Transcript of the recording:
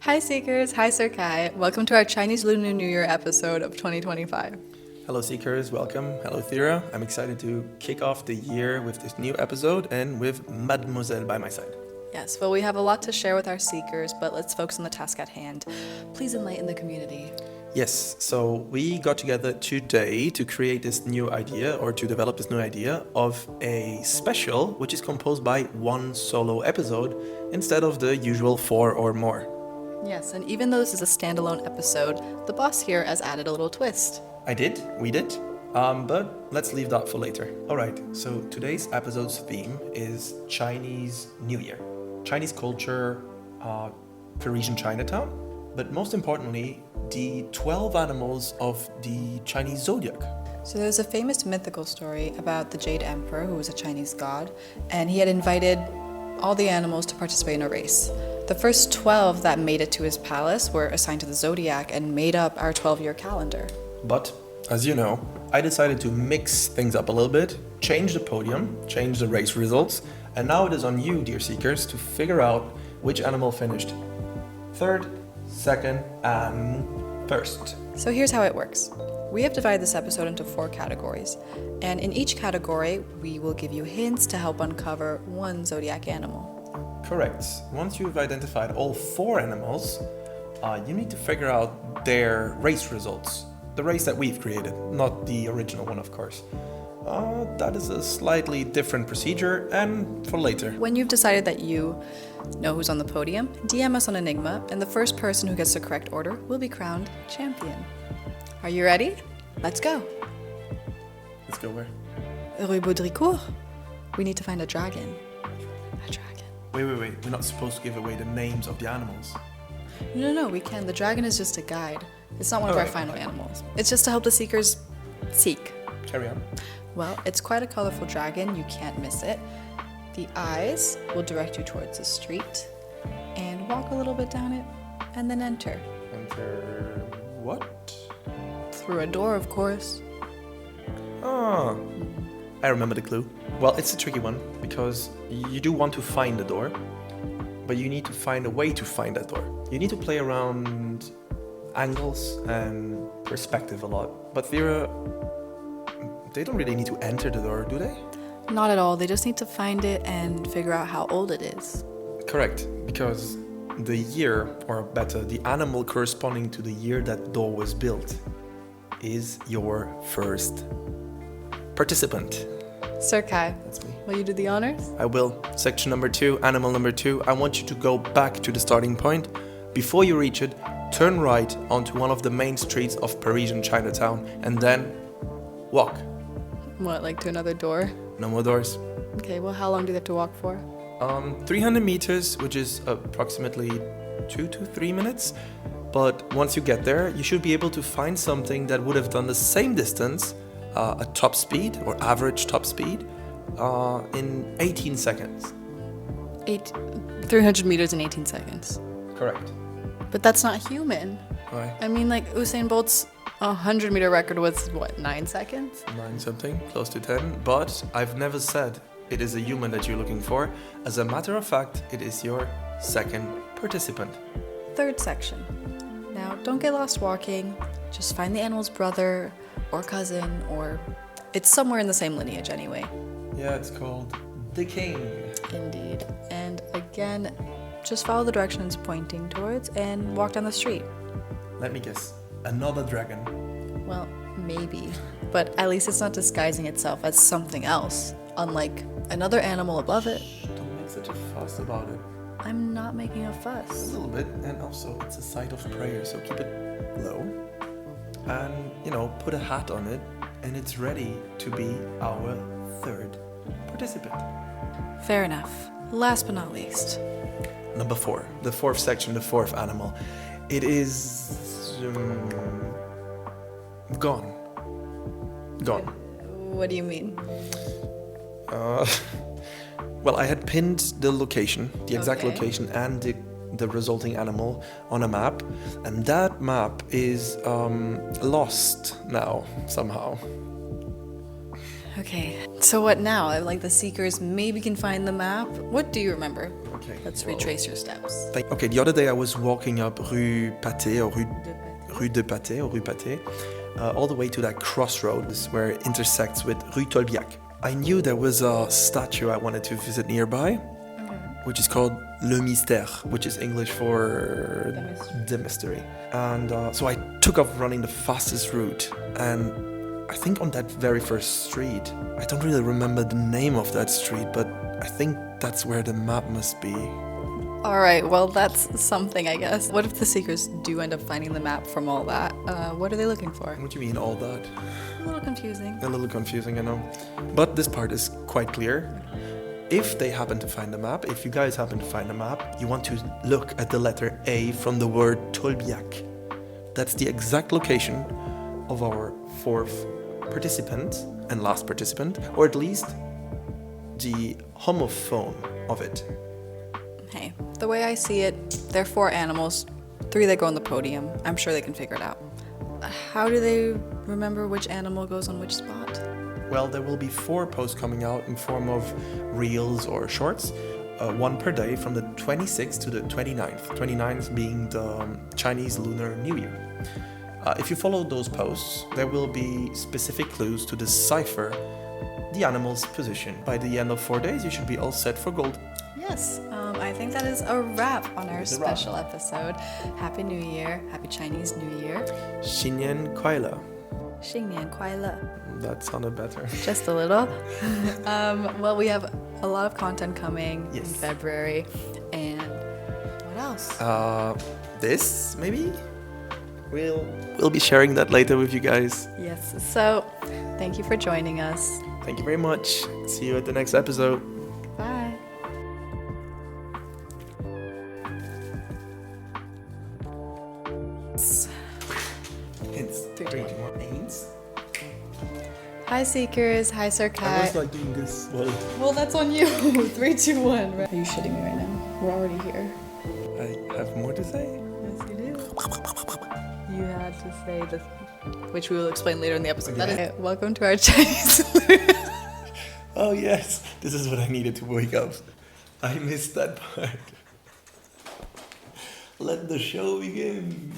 Hi Seekers, hi Sir Kai. Welcome to our Chinese Lunar New Year episode of 2025. Hello Seekers, welcome. Hello Thera. I'm excited to kick off the year with this new episode and with Mademoiselle by my side. Yes, well, we have a lot to share with our Seekers, but let's focus on the task at hand. Please enlighten the community. Yes, so we got together today to create this new idea or to develop this new idea of a special which is composed by one solo episode instead of the usual 4 or more. Yes, and even though this is a standalone episode, the boss here has added a little twist. We did, but let's leave that for later. Alright, so today's episode's theme is Chinese New Year. Chinese culture, Parisian Chinatown, but most importantly, the 12 animals of the Chinese zodiac. So there's a famous mythical story about the Jade Emperor, who was a Chinese god, and he had invited all the animals to participate in a race. The first 12 that made it to his palace were assigned to the zodiac and made up our 12-year calendar. But, as you know, I decided to mix things up a little bit, change the podium, change the race results, and now it is on you, dear Seekers, to figure out which animal finished third, second, and first. So here's how it works. We have divided this episode into 4 categories, and in each category, we will give you hints to help uncover one zodiac animal. Correct. Once you've identified all 4 animals, you need to figure out their race results. The race that we've created, not the original one, of course. That is a slightly different procedure, and for later. When you've decided that you know who's on the podium, DM us on Enigma, and the first person who gets the correct order will be crowned champion. Are you ready? Let's go. Let's go where? Rue Baudricourt. We need to find a dragon. A dragon. Wait. We're not supposed to give away the names of the animals. No, we can. The dragon is just a guide. It's not one of our final animals. It's just to help the seekers seek. Carry on. Well, it's quite a colorful dragon. You can't miss it. The eyes will direct you towards the street, and walk a little bit down it, and then enter. Enter what? Through a door, of course. Oh, I remember the clue. Well, it's a tricky one, because you do want to find the door, but you need to find a way to find that door. You need to play around angles and perspective a lot. But Thera, they don't really need to enter the door, do they? Not at all. They just need to find it and figure out how old it is. Correct, because the year, or better, the animal corresponding to the year that door was built is your first participant. Sir Kai, That's me. will you do the honors? I will. Section number 2, animal number 2. I want you to go back to the starting point. Before you reach it, turn right onto one of the main streets of Parisian Chinatown and then walk. What, like to another door? No more doors. Okay, well, how long do they have to walk for? 300 meters, which is approximately 2 to 3 minutes. But once you get there, you should be able to find something that would have done the same distance at top speed or average top speed in 18 seconds. 300 meters in 18 seconds. Correct. But that's not human. Why? I mean, like Usain Bolt's 100-meter record was, 9 seconds? 9 something, close to 10. But I've never said it is a human that you're looking for. As a matter of fact, it is your second participant. Third section. Now, don't get lost walking. Just find the animal's brother or cousin, or it's somewhere in the same lineage anyway. Yeah, it's called the King. Indeed. And again, just follow the direction it's pointing towards and walk down the street. Let me guess. Another dragon. Well, maybe. But at least it's not disguising itself as something else, unlike another animal above it. Don't make such a fuss about it. I'm not making a A fuss. little bit, and also it's a site of prayer, so keep it low. And, put a hat on it, and it's ready to be our third participant. Fair enough. Last but not least. Number 4, the 4th section, the 4th animal. It is gone. Gone. What do you mean? Well, I had pinned the location, the exact Okay. location, and the resulting animal on a map, and that map is lost now somehow. Okay, so what now? Like the seekers maybe can find the map. What do you remember? Okay. Let's well, retrace your steps. Okay, the other day I was walking up Rue Pâté or Rue de Pâté or Rue Pâté, all the way to that crossroads where it intersects with Rue Tolbiac. I knew there was a statue I wanted to visit nearby, which is called Le Mystère, which is English for the mystery. And so I took off running the fastest route, and I think on that very first street, I don't really remember the name of that street, but I think that's where the map must be. All right, well, that's something, I guess. What if the seekers do end up finding the map from all that? What are they looking for? What do you mean, all that? A little confusing. A little confusing, I know. But this part is quite clear. If they happen to find the map, if you guys happen to find the map, you want to look at the letter A from the word Tolbiac. That's the exact location of our fourth participant and last participant, or at least the homophone of it. Hey, the way I see it, there are 4 animals, 3 that go on the podium. I'm sure they can figure it out. How do they remember which animal goes on which spot? Well, there will be 4 posts coming out in form of reels or shorts, 1 per day from the 26th to the 29th. 29th being the Chinese Lunar New Year. If you follow those posts, there will be specific clues to decipher the animal's position. By the end of 4 days, you should be all set for gold. Yes, I think that is a wrap on our It's a wrap. special episode. Happy New Year, Happy Chinese New Year. 新年快乐. 新年快乐. That sounded better. Just a little. Well, we have a lot of content coming in Yes. February. And what else? This, maybe? We'll be sharing that later with you guys. Yes, so thank you for joining us. Thank you very much. See you at the next episode. Bye. It's 3, 2, 1. Hi, Seekers. Hi, Sir I Cat. was like doing this. Well, that's on you. 3, 2, 1. Are you shitting me right now? We're already here. I have more to say. Yes, you do. You had to say this, which we will explain later in the episode. Okay. That is, welcome to our Chinese. Oh yes, this is what I needed to wake up. I missed that part. Let the show begin.